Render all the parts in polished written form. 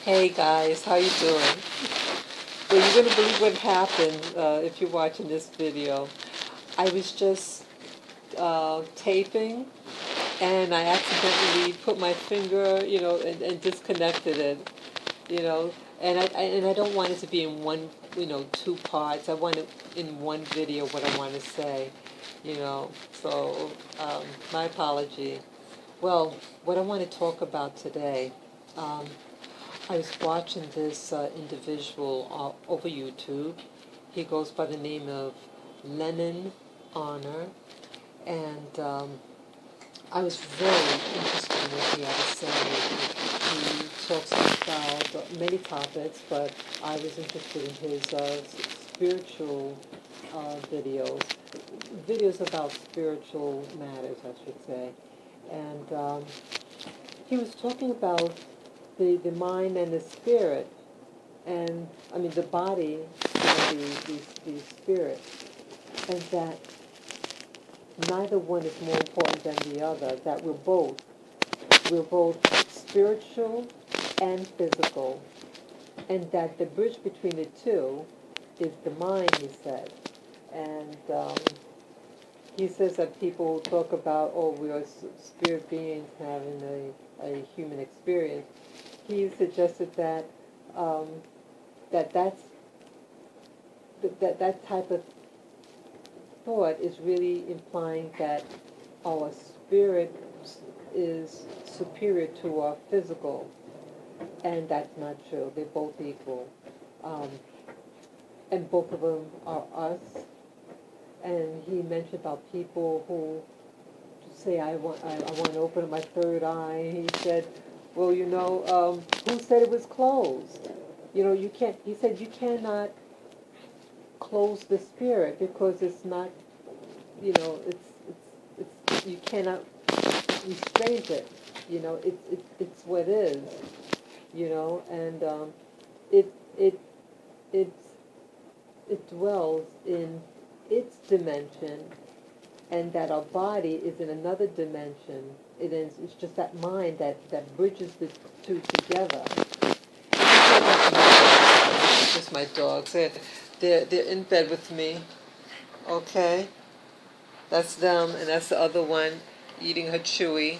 Hey guys, how you doing? Well, you're gonna believe what happened if you're watching this video. I was just taping, and I accidentally put my finger, and disconnected it, and I don't want it to be in one, two parts. I want it in one video what I want to say, So my apology. Well, what I want to talk about today. I was watching this individual over YouTube. He goes by the name of Lennon Honor, and I was very interested in what he had to say. He talks about many topics, but I was interested in his spiritual videos about spiritual matters, I should say. And he was talking about the mind and the spirit, and I mean the body and the spirit, and that neither one is more important than the other. That we're both spiritual and physical, and that the bridge between the two is the mind. He said, and he says that people talk about, we are spirit beings having a human experience. He suggested that that type of thought is really implying that our spirit is superior to our physical, and that's not true. They're both equal, and both of them are us. And he mentioned about people who say, I want to open up my third eye. He said, well, who said it was closed? You can't. He said you cannot close the spirit because it's not. It's you cannot restrain it. It's what is. And it dwells in its dimension, and that our body is in another dimension. It's just that mind that bridges the two together. Just my dogs. They're in bed with me. Okay, that's them, and that's the other one eating her chewy.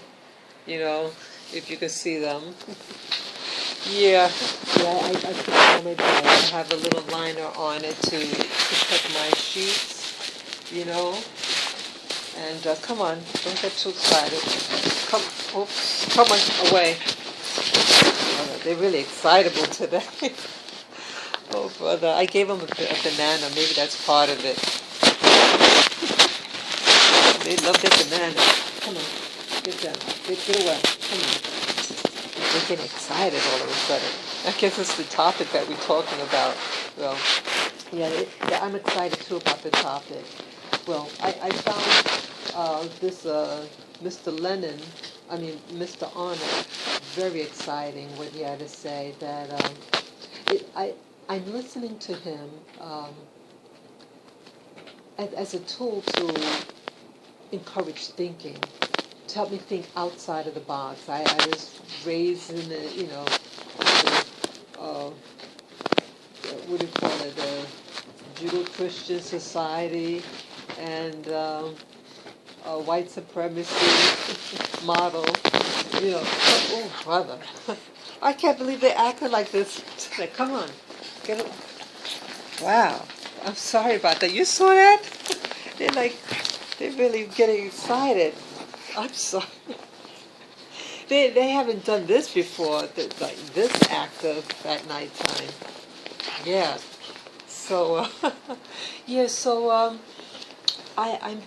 If you can see them. Yeah, I put it on my bed. I have a little liner on it to protect my sheets. And come on, don't get too excited. Come on, away. They're really excitable today. Oh, brother, I gave them a banana. Maybe that's part of it. They love their banana. Come on, get down. Get away. Come on. They're getting excited all of a sudden. I guess it's the topic that we're talking about. Well, yeah, I'm excited too about the topic. Well, I found this Mr. Honor, very exciting what he had to say. That I'm listening to him as a tool to encourage thinking, to help me think outside of the box. I was raised in what do you call it, a Judeo-Christian society, and white supremacy model. Oh, brother. I can't believe they acted like this. Come on. Get it. Wow. I'm sorry about that. You saw that? They're really getting excited. I'm sorry. They haven't done this before, like this active at nighttime. Yeah. So, I'm,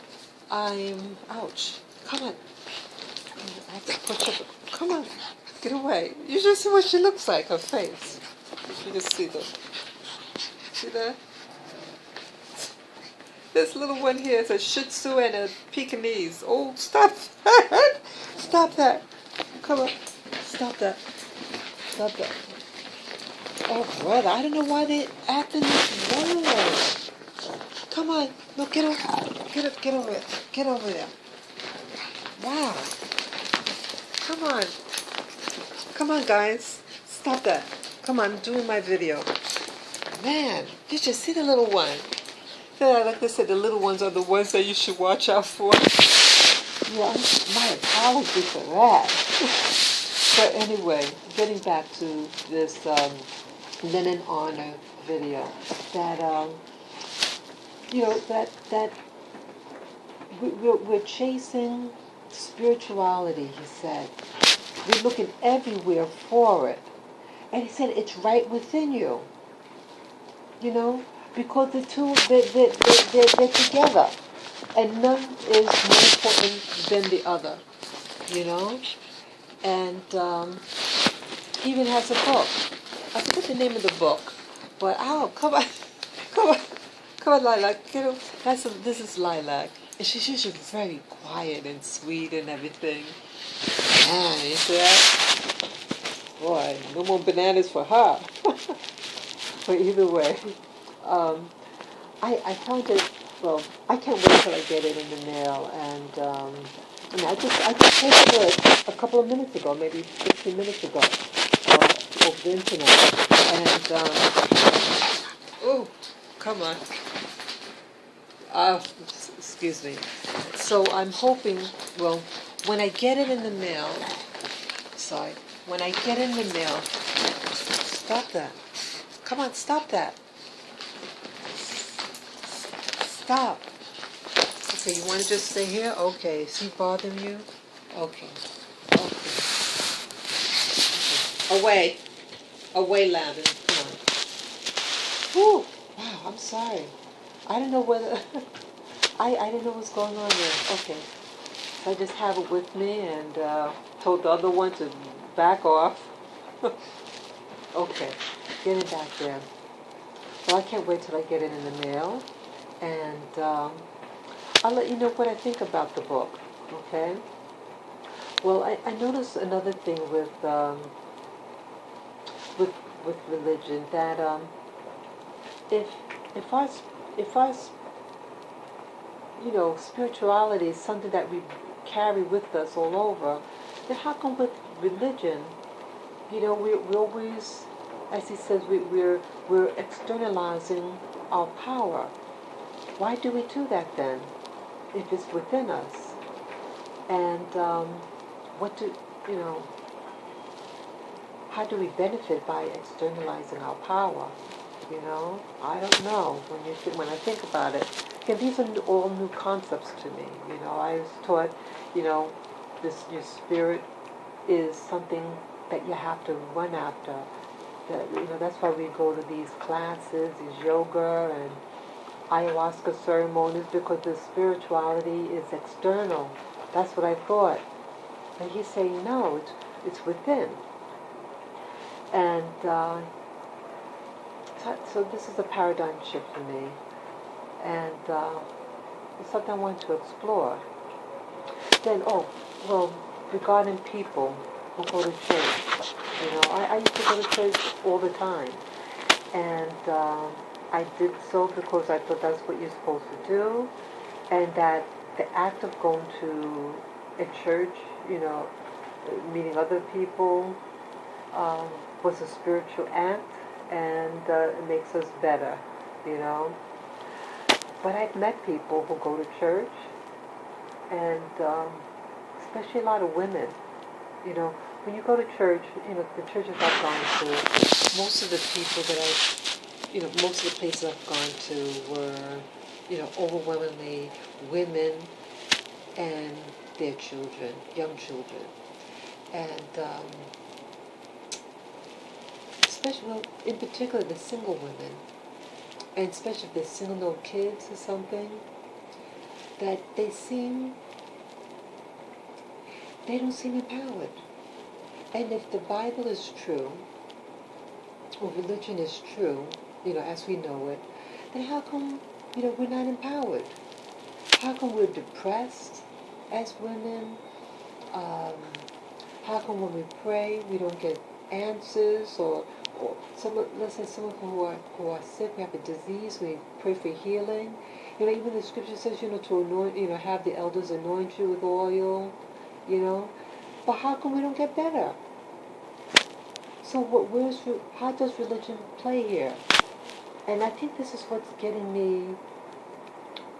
ouch. Come on. I have to push up. Come on. Get away. You should see what she looks like, her face. You can see that? This little one here is a Shih Tzu and a Pekingese. Oh, stop that. Stop that. Come on. Stop that. Stop that. Oh, brother, I don't know why they acting this way. Come on. No, get over. Get over it. Get over there. Wow. Come on. Come on, guys. Stop that. Come on, I'm doing my video. Man, did you see the little one? Yeah, like I said, the little ones are the ones that you should watch out for. Yeah, my apologies for that. But anyway, getting back to this Men in Honor video, that that we're chasing spirituality. He said we're looking everywhere for it, and he said it's right within you. Because the two they're together, and none is more important than the other. And he even has a book. I forget the name of the book, but come on, come on, Lilac. This is Lilac, and she's usually very quiet and sweet and everything. Man, you see that? Boy, no more bananas for her. But either way, I found it. Well, I can't wait till I get it in the mail, and I just posted it a couple of minutes ago, maybe 15 minutes ago, over the internet, and oh, come on, excuse me. So I'm hoping, well, when I get it in the mail, when I get it in the mail, stop that. Come on, stop that. Stop. Okay, you want to just stay here? Okay. Is he bothering you? Okay. Away. Away, Lavin. Come on. Whew. Wow, I'm sorry. I didn't know whether... I didn't know what's going on there. Okay. So I just have it with me and told the other one to back off. Okay. Get it back there. Well, I can't wait till I get it in the mail. And I'll let you know what I think about the book, okay? Well, I noticed another thing with religion, that if our spirituality is something that we carry with us all over, then how come with religion, we always, as he says, we're externalizing our power. Why do we do that then, if it's within us? And how do we benefit by externalizing our power? I don't know. When I think about it, again, these are all new concepts to me. I was taught, your spirit is something that you have to run after. That's why we go to these classes, these yoga and ayahuasca ceremonies, because the spirituality is external. That's what I thought. But he's saying no, it's within. And so this is a paradigm shift for me, and it's something I want to explore. Then, regarding people who go to church, I used to go to church all the time, and I did so because I thought that's what you're supposed to do, and that the act of going to a church, meeting other people, was a spiritual act, and it makes us better, But I've met people who go to church, and especially a lot of women. When you go to church, the churches I've gone to, most of the people that most of the places I've gone to were, overwhelmingly women and their children, young children. And especially, in particular, the single women, and especially if they're single, no kids or something, that they don't seem empowered. And if the Bible is true, or religion is true, as we know it, then how come, we're not empowered? How come we're depressed as women? How come when we pray we don't get answers, or let's say some of them who are sick, we have a disease, we pray for healing. Even the scripture says, to anoint, have the elders anoint you with oil, But how come we don't get better? So how does religion play here? And I think this is what's getting me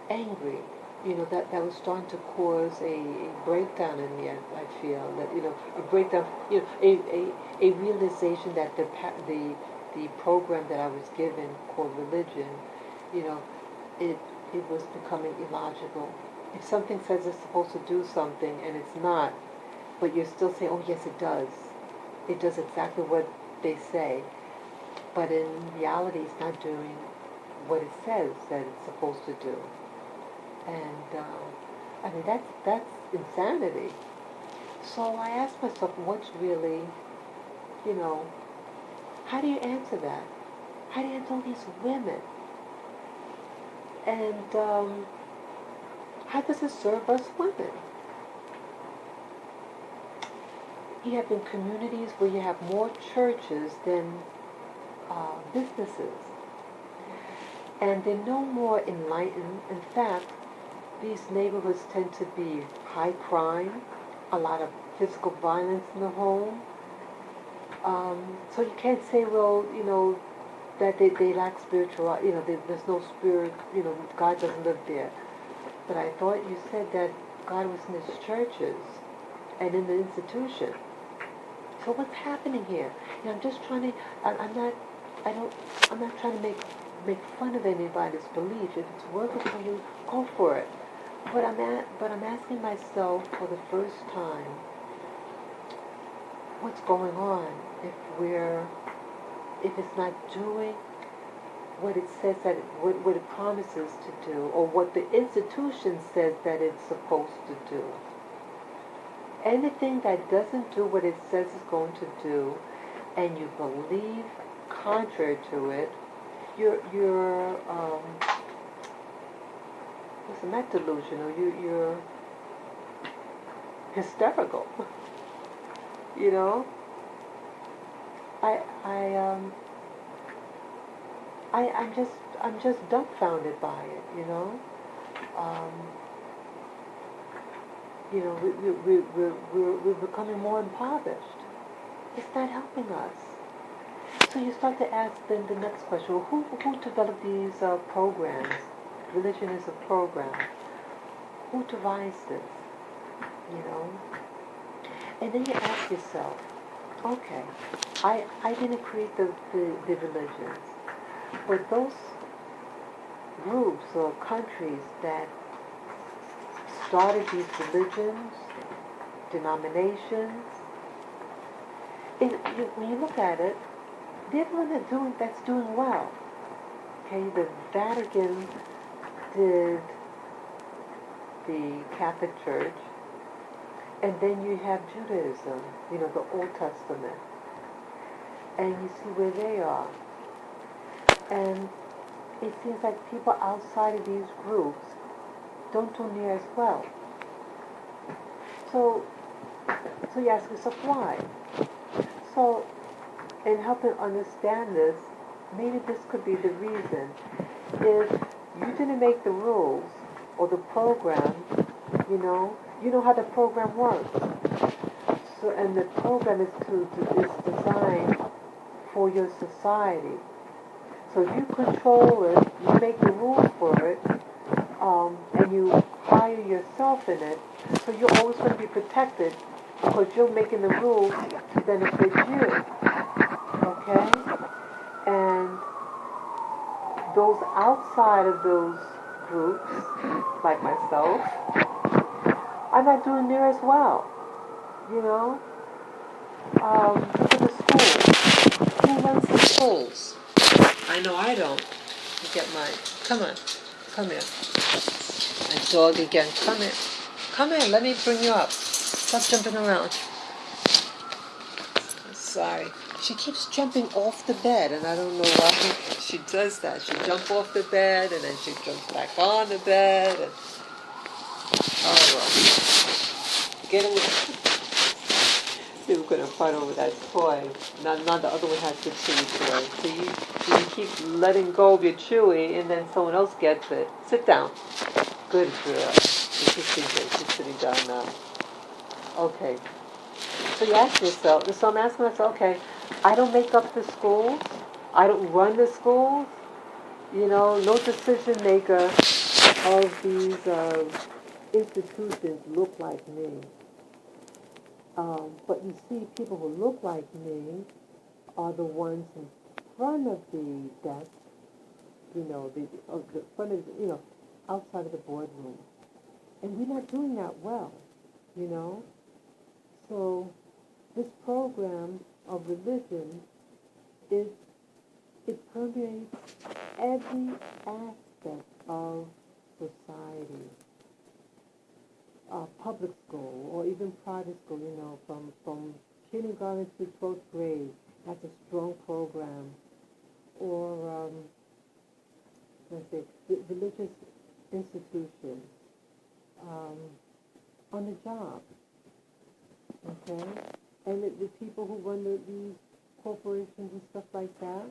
angry. That was starting to cause a breakdown in me. I feel that a breakdown. A realization that the program that I was given called religion, you know, it was becoming illogical. If something says it's supposed to do something and it's not, but you're still saying, oh yes, it does. It does exactly what they say, but in reality, it's not doing what it says that it's supposed to do. And I mean, that's insanity. So I asked myself, what's really, how do you answer that? How do you answer all these women? And how does it serve us women? You have in communities where you have more churches than businesses. And they're no more enlightened. In fact, these neighborhoods tend to be high crime, a lot of physical violence in the home. So you can't say, well, that they lack spiritual, there's no spirit, God doesn't live there. But I thought you said that God was in his churches and in the institution. So what's happening here? I'm just trying to, I'm not trying to make fun of anybody's belief. If it's working for you, go for it. But I'm asking myself for the first time, what's going on if it's not doing what it says what it promises to do, or what the institution says that it's supposed to do. Anything that doesn't do what it says it's going to do, and you believe contrary to it, you're not delusional. You're hysterical. I'm just dumbfounded by it. We're becoming more impoverished. It's not helping us. So you start to ask then the next question: well, who developed these programs? Religion is a program. Who devised this? And then you ask yourself, okay, I didn't create the religions, but those groups or countries that started these religions, denominations, when you look at it, they're the one that's doing well. Okay, the Vatican did the Catholic Church, and then you have Judaism, the Old Testament, and you see where they are. And it seems like people outside of these groups don't do near as well. So you ask yourself, why? So, in helping understand this, maybe this could be the reason. If you didn't make the rules or the program, you know how the program works. So, and the program is designed for your society. So if you control it, you make the rules for it, and you hire yourself in it, so you're always going to be protected because you're making the rules to benefit you. Okay? And those outside of those groups, like myself, I'm not doing near as well. Look at the schools. Who runs the schools? I know I don't. You get mine. Come on. Come here. And dog again. Come here. Come here. Let me bring you up. Stop jumping around. Sorry. She keeps jumping off the bed, and I don't know why she does that. She jumps off the bed, and then she jumps back on the bed. And oh, well. Get away. They were going to fight over that toy. Now the other one has the chewy toy. So you keep letting go of your chewy, and then someone else gets it. Sit down. Good girl. She's sitting down now. Okay. So you ask yourself, so I'm asking myself, okay, I don't make up the schools, I don't run the schools, no decision maker of these institutions look like me. But you see, people who look like me are the ones in front of the desk, the front of, outside of the boardroom. And we're not doing that well, you know. So this program of religion is, it permeates every aspect of society. Public school or even private school, from kindergarten to 12th grade. That's a strong program. Or, let's say, religious institutions, on the job, okay? And the people who run these corporations and stuff like that,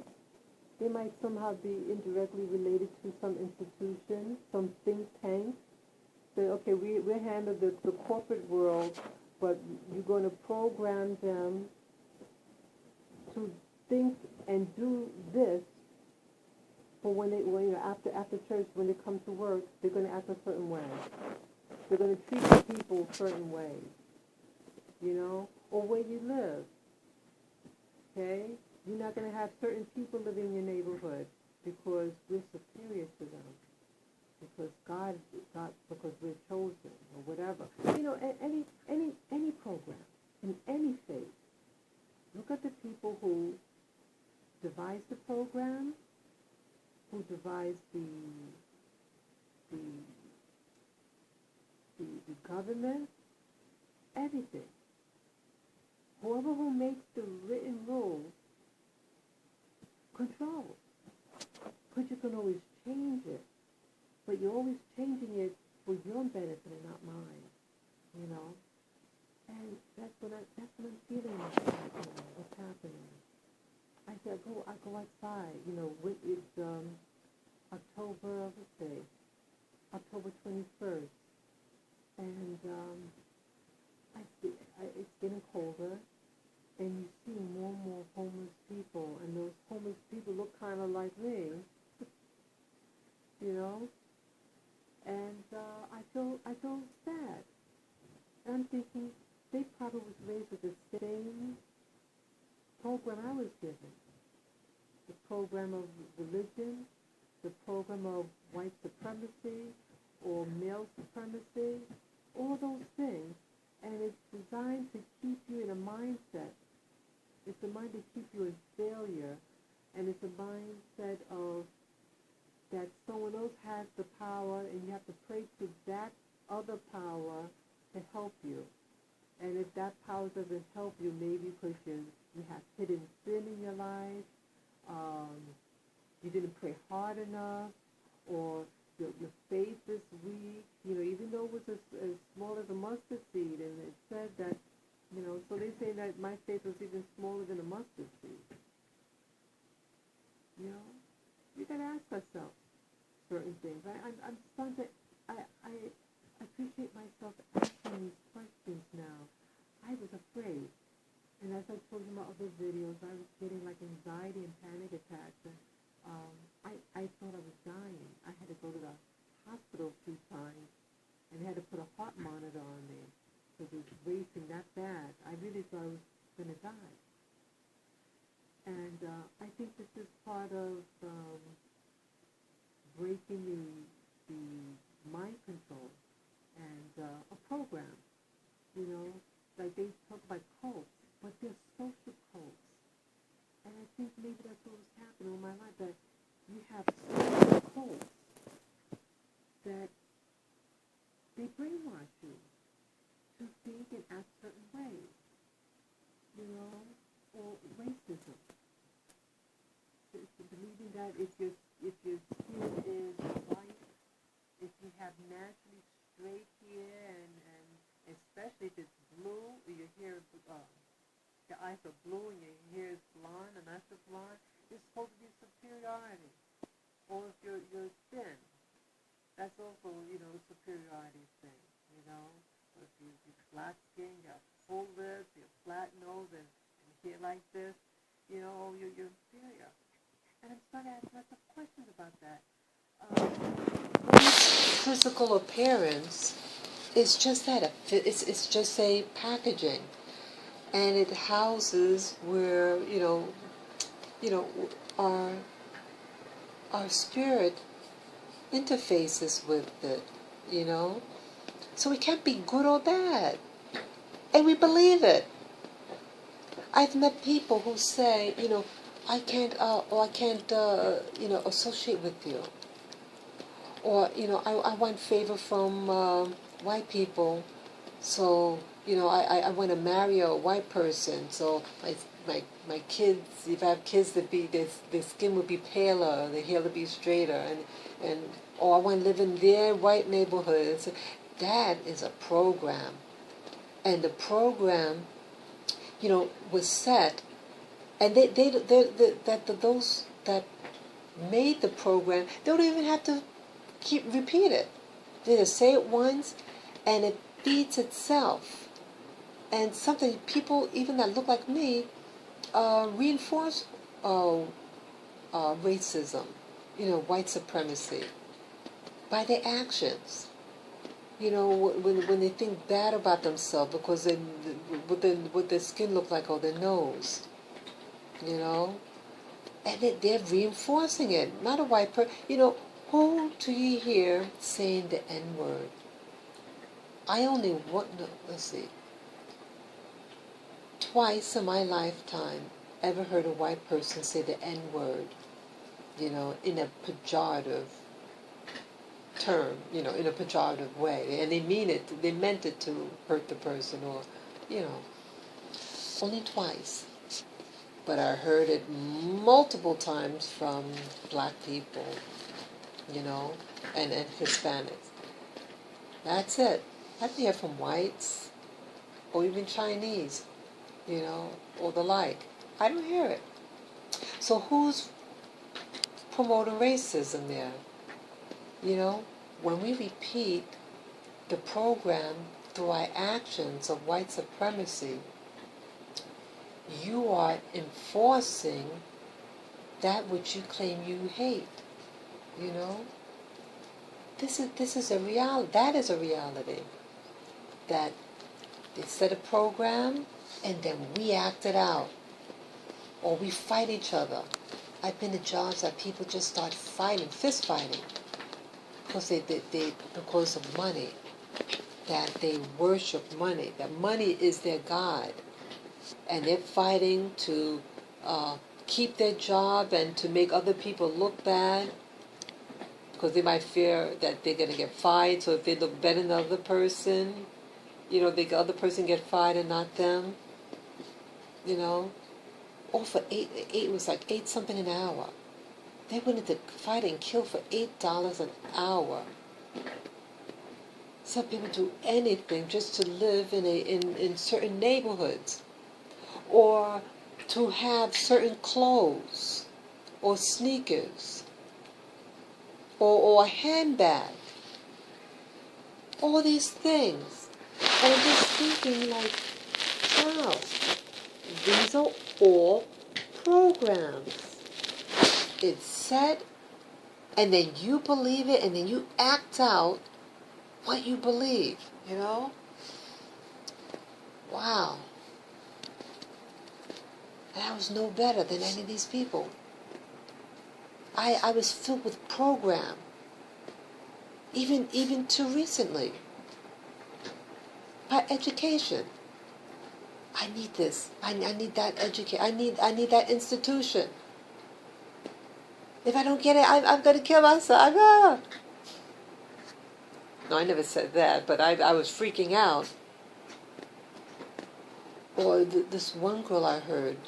they might somehow be indirectly related to some institution, some think tank. Say, okay, we handle the corporate world, but you're going to program them to think and do this. But when after church, when they come to work, they're going to act a certain way. They're going to treat the people certain ways, or where you live. Okay, you're not going to have certain people living in your neighborhood because we're superior to them. Because because we're chosen, or whatever. Any program, in any faith, look at the people who devise the program, who devise the government, everything. Whoever who makes the written rules controls. Because you can always change it. But you're always changing it for your benefit and not mine, And that's what I'm feeling like right now. What's happening? I said, I go outside. It's October, let's say, October 21st, and it's getting colder, and you see more and more homeless people, and those homeless people look kind of like me, And I feel sad. And I'm thinking they probably was raised with the same program I was given. The program of religion, the program of white supremacy or male supremacy, all those things. And it's designed to keep you in a mindset. It's designed to keep you in failure. And it's a mindset of that someone else has the power and you have to pray to that other power to help you. And if that power doesn't help you, maybe because you have hidden sin in your life, you didn't pray hard enough, or your faith is weak, even though it was as small as a mustard seed, and it said that, so they say that my faith was even smaller than a mustard seed. You got to ask ourselves certain things. I'm starting to, I appreciate myself asking these questions now. I was afraid. And as I told you in my other videos, I was getting like anxiety and panic attacks. And I thought I was dying. I had to go to the hospital 2 times and had to put a heart monitor on me because it was racing that bad. I really thought I was going to die. And I think this is part of breaking the mind control and a program. Like they talk about cults, but they're social cults. And I think maybe that's what was happening in my life, that you have social cults that they brainwash you to think and act certain ways, or racism. It's believing that if your skin is white, if you have naturally straight hair, and especially if it's blue, or your hair, your eyes are blue and your hair is blonde and eyes are blonde, it's supposed to be superiority. Or if you're thin, that's also, a superiority thing, Or if you're black skin, you have full lips, your flat nose, and hair like this, you're inferior. And I'm starting to ask myself questions about that. Physical appearance is just that. It's just a packaging, and it houses where our spirit interfaces with it. So it can't be good or bad, and we believe it. I've met people who say, I can't, associate with you. Or, I want favor from white people, so, I want to marry a white person, so my kids, if I have kids, their skin would be paler, their hair would be straighter, or I want to live in their white neighborhood. So that is a program. And the program, was set, and those that made the program, they don't even have to repeat it. They just say it once, and it feeds itself. And something people, even that look like me, reinforce racism, white supremacy, by their actions. When they think bad about themselves because what their skin look like or their nose, and they're reinforcing it. Not a white person. Who do you hear saying the N-word? I only let's see. Twice in my lifetime, ever heard a white person say the N-word, in a pejorative term, in a pejorative way, and they meant it to hurt the person, or, only twice. But I heard it multiple times from black people, and Hispanics. That's it. I didn't hear from whites, or even Chinese, or the like. I don't hear it. So who's promoting racism there? When we repeat the program through our actions of white supremacy, you are enforcing that which you claim you hate. This is a reality. That is a reality. That they set a program and then we act it out, or we fight each other. I've been to jobs that people just start fighting, fist fighting, because because of money, that they worship money, that money is their god, and they're fighting to keep their job and to make other people look bad, because they might fear that they're going to get fired. So if they look better than the other person, the other person get fired and not them, or for it was like 8 something an hour. They wanted to fight and kill for $8 an hour. Some people do anything just to live in certain neighborhoods, or to have certain clothes, or sneakers, or a handbag. All these things. And I'm just thinking like, wow, these are all programs. It's set, and then you believe it, and then you act out what you believe, Wow. And I was no better than any of these people. I was filled with program. Even too recently. By education. I need this. I need that education. I need that institution. If I don't get it, I'm going to kill myself. No, I never said that, but I was freaking out. Or this one girl I heard,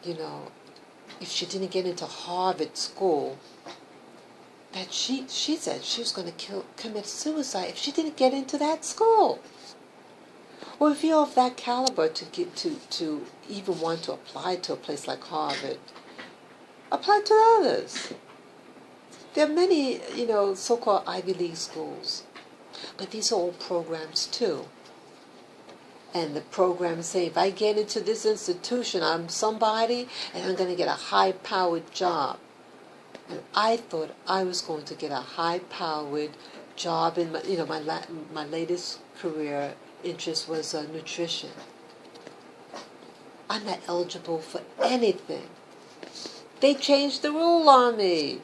if she didn't get into Harvard school, that she said she was going to commit suicide if she didn't get into that school. Or if you're of that caliber to get to even want to apply to a place like Harvard, apply to others. There are many, so-called Ivy League schools, but these are all programs too. And the program say, if I get into this institution, I'm somebody, and I'm going to get a high-powered job. And I thought I was going to get a high-powered job in my latest career interest was nutrition. I'm not eligible for anything. They changed the rule on me.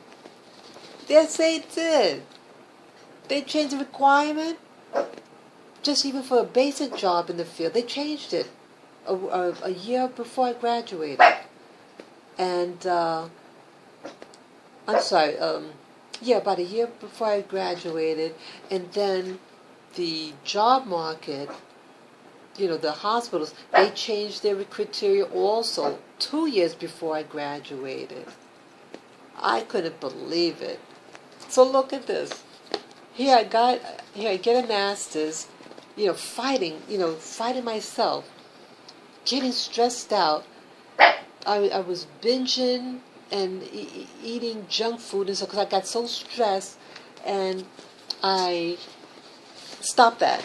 Yes, they did. They changed the requirement. Just even for a basic job in the field, they changed it a year before I graduated. And I'm sorry, about a year before I graduated, and then the job market, the hospitals, they changed their criteria also 2 years before I graduated. I couldn't believe it. So look at this. Here I get a master's, fighting myself, getting stressed out. I was binging and eating junk food and so because I got so stressed, and I stopped that.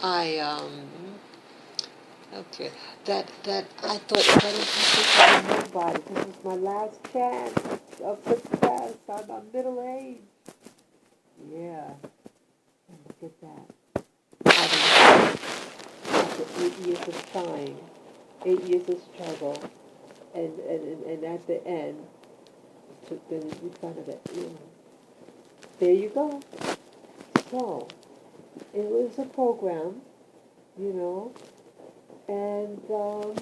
That I thought if I didn't have to tell nobody, this was my last chance of success. I'm middle-aged. Yeah, and look at that. After 8 years of trying, 8 years of struggle, and at the end, we found it. There you go. So, it was a program, and wow.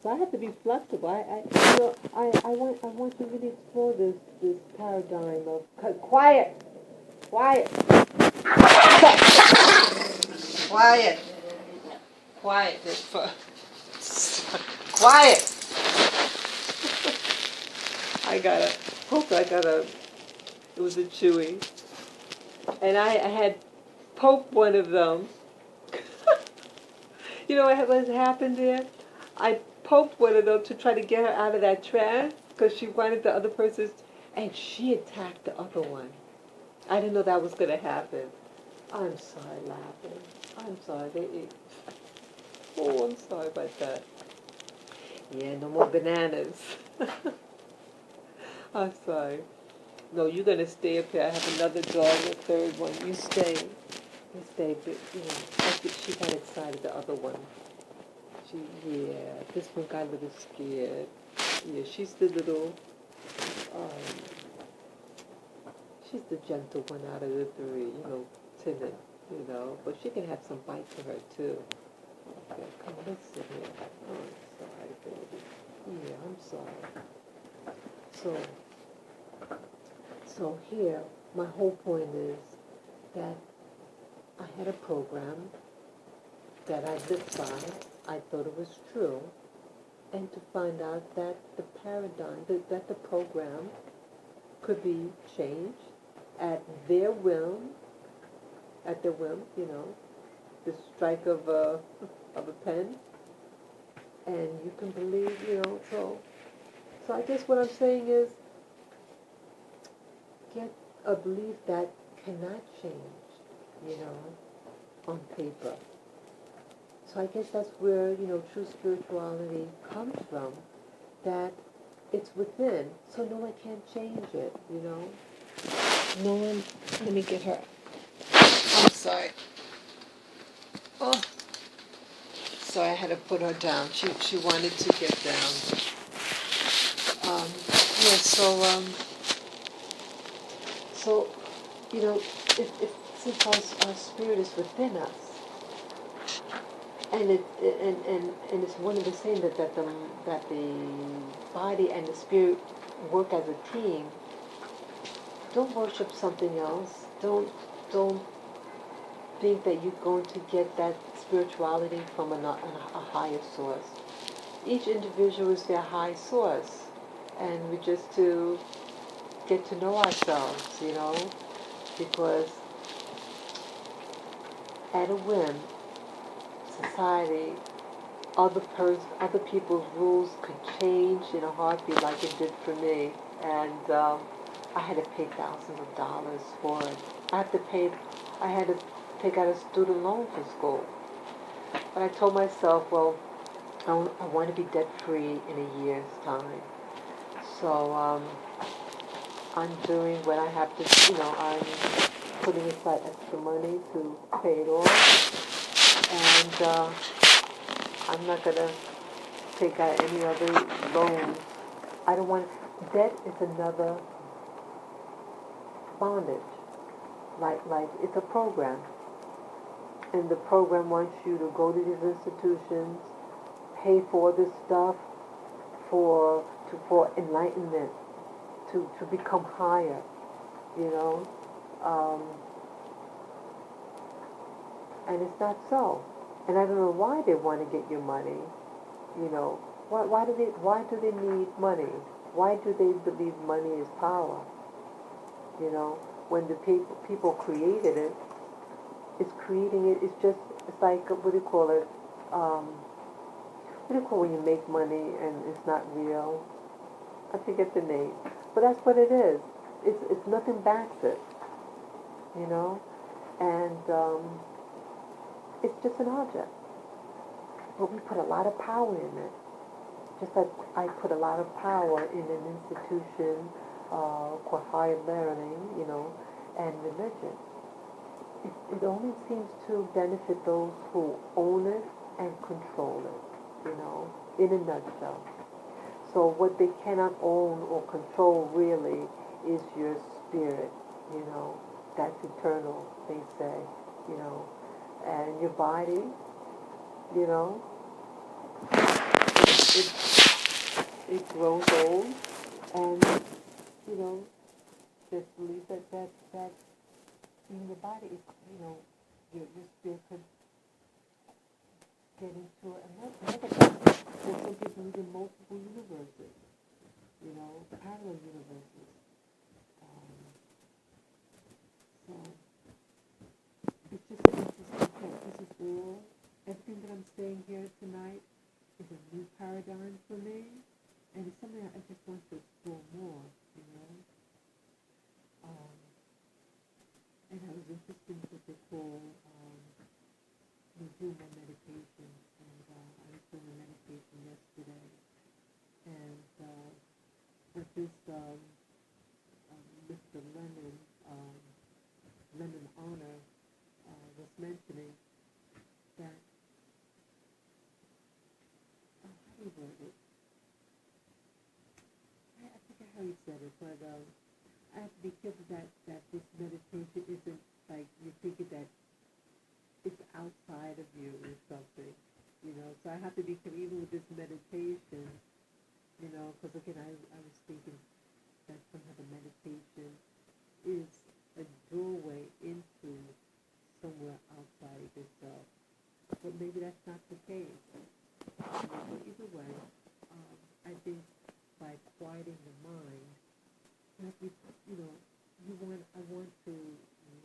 So I have to be flexible. I want to really explore this paradigm of quiet. Quiet. It was a Chewy. And I had poked one of them. You know what happened there? I poked one of them to try to get her out of that trance because she wanted the other person's, and she attacked the other one. I didn't know that was going to happen. I'm sorry, laughing. I'm sorry. I'm sorry about that. Yeah, no more bananas. I'm sorry. No, you're going to stay up here. I have another dog, a third one. You stay. But, I think she got excited, the other one. This one got a little scared. Yeah, she's the little, she's the gentle one out of the three, timid, but she can have some bite to her, too. Okay, come on, let's sit here. Oh, I'm sorry, baby. Yeah, I'm sorry. So here, my whole point is that I had a program that I lived by. I thought it was true. And to find out that the paradigm, that the program could be changed at their whim, the strike of a pen. And you can believe, so I guess what I'm saying is, get a belief that cannot change, on paper. So I guess that's where, true spirituality comes from, that it's within, so no one can change it, No one, let me get her. I'm sorry. Oh, sorry, I had to put her down. She wanted to get down. Since our spirit is within us, and it's one of the same that the body and the spirit work as a team. Don't worship something else. Don't think that you're going to get that spirituality from a higher source. Each individual is their high source, and we just to get to know ourselves, because at a whim, society, other people's rules could change in a heartbeat like it did for me, and I had to pay thousands of dollars for it. I had to take out a student loan for school. But I told myself, well, I want to be debt-free in a year's time. So I'm doing what I have to, I'm putting aside extra money to pay it off. And I'm not going to take out any other loans. I don't want, debt is another bondage. Like it's a program. And the program wants you to go to these institutions, pay for this stuff for enlightenment, to become higher, you know. And it's not so. And I don't know why they want to get your money, you know. Why do they need money? Why do they believe money is power? You know, when the people created it, it's creating it. It's like, what do you call it? What do you call when you make money and it's not real? I forget the name, but that's what it is. It's nothing backs it, you know, and it's just an object. But we put a lot of power in it. Just like I put a lot of power in an institution called higher learning, you know, and religion. It only seems to benefit those who own it and control it, you know, in a nutshell. So what they cannot own or control really is your spirit, you know. That's eternal, they say, you know. And your body, you know, it grows old, and, you know, just believe that in your body, you know, your spirit could get into another body. There's some people live in multiple universes, you know, parallel universes. So it's just an interesting thing. This is all, everything that I'm saying here tonight is a new paradigm for me, and it's something I just want to explore more, you know. And I was interested in what they call doing my meditation, and I was doing a meditation yesterday, and what this Mr. Lennon Honor was mentioning, that how do you word it? I forget how he said it, but I have to be careful that this meditation isn't like you thinking that it's outside of you or something, you know. So I have to be careful even with this meditation, you know, because again, I was thinking that somehow the meditation is a doorway into somewhere outside of yourself. But maybe that's not the case. You know, but either way, I think by quieting the mind, like you know, I want to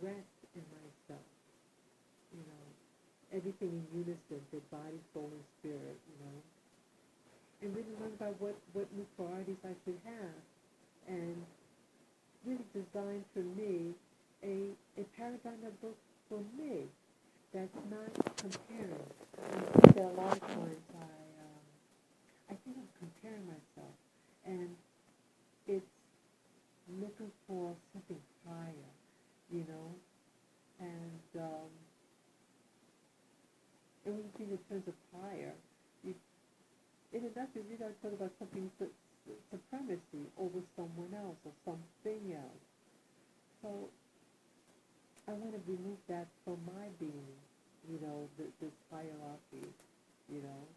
rest in myself. You know, everything in unison, the body, soul, and spirit. You know, and really learn about what new priorities I should have, and really design for me a paradigm that works for me. That's not comparing. I think that a lot of times I think I'm comparing myself, and it's looking for something higher, you know, and when you think in terms of higher, in a nutshell, you got to talk about something supremacy over someone else or something else. So I want to remove that from my being, you know, this hierarchy, you know.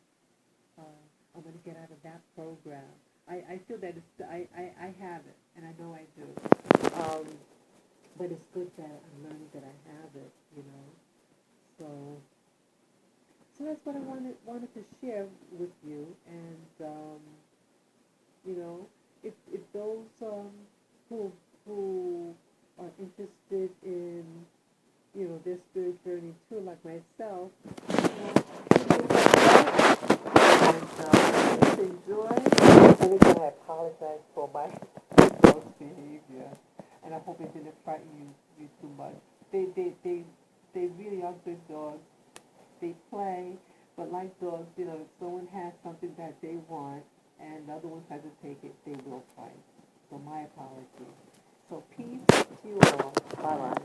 I want to get out of that program. I feel that I have it, and I know I do. But it's good that I'm learning that I have it, you know. So that's what I wanted to share with you. And, you know, if those who are interested in, you know, their spirit journey too, like myself, and just enjoy. And again, I apologize for my gross behavior, and I hope it didn't frighten you too much. They really want, and the other ones had to take it, they will fight. So my apologies. So peace to you all. Bye-bye.